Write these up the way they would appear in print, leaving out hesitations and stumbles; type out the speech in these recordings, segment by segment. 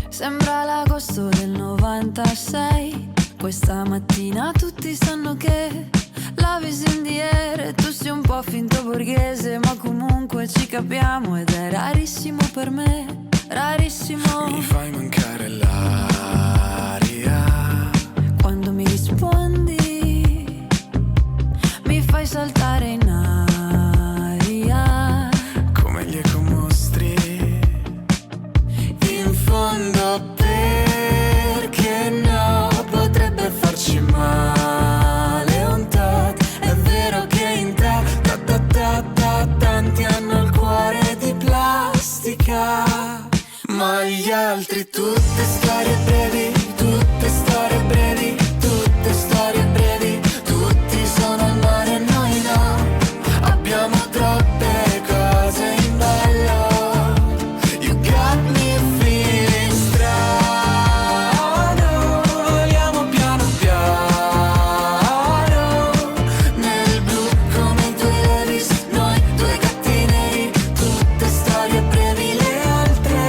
Sembra l'agosto del 96. Questa mattina tutti sanno che Love is in the air. Tu sei un po' finto borghese, ma comunque ci capiamo. Ed è rarissimo per me, rarissimo. Mi fai mancare l'aria quando mi rispondi, mi fai saltare in aria come gli ecomostri. In fondo perché no, potrebbe farci male un tot. È vero che in te tanti hanno il cuore di plastica, ma gli altri tutte storie brevi, tutte storie brevi, tutte storie brevi. Tutti sono al mare, noi no. Abbiamo troppe cose in ballo. You got me feeling strano. Voliamo piano piano nel blu come i tuoi Levi's, noi due gatti neri. Tutte storie brevi, le altre.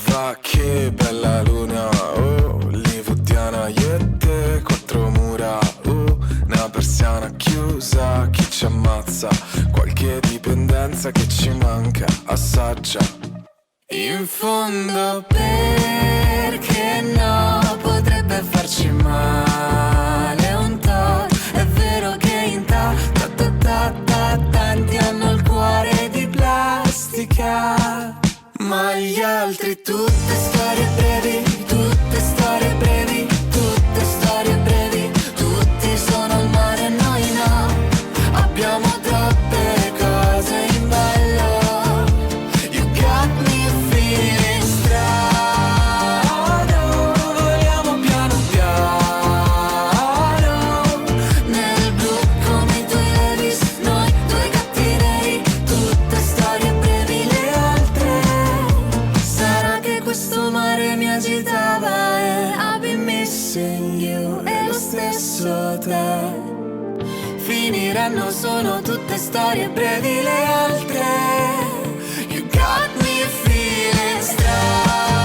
Va che bella luna, oh, hollywoodiana, io e te, quattro mura, una persiana chiusa, chi ci ammazza, qualche dipendenza che ci manca, assaggia. In fondo perché no, potrebbe farci male un tot. È vero che in tanti hanno il cuore di plastica, ma gli altri tutte storie brevi, tutte storie brevi, tutte storie brevi. Tutti sono al mare, noi no. Abbiamo troppe cose in ballo. You got me feeling strano. Voliamo piano piano nel blu come i tuoi Levi's, noi due gatti neri. Tutte storie brevi, le altre. Sarà che questo mare mi agitava e I've been missing you, e lo stesso te. Finiranno, sono tutte storie brevi, le altre. You got me feeling strong.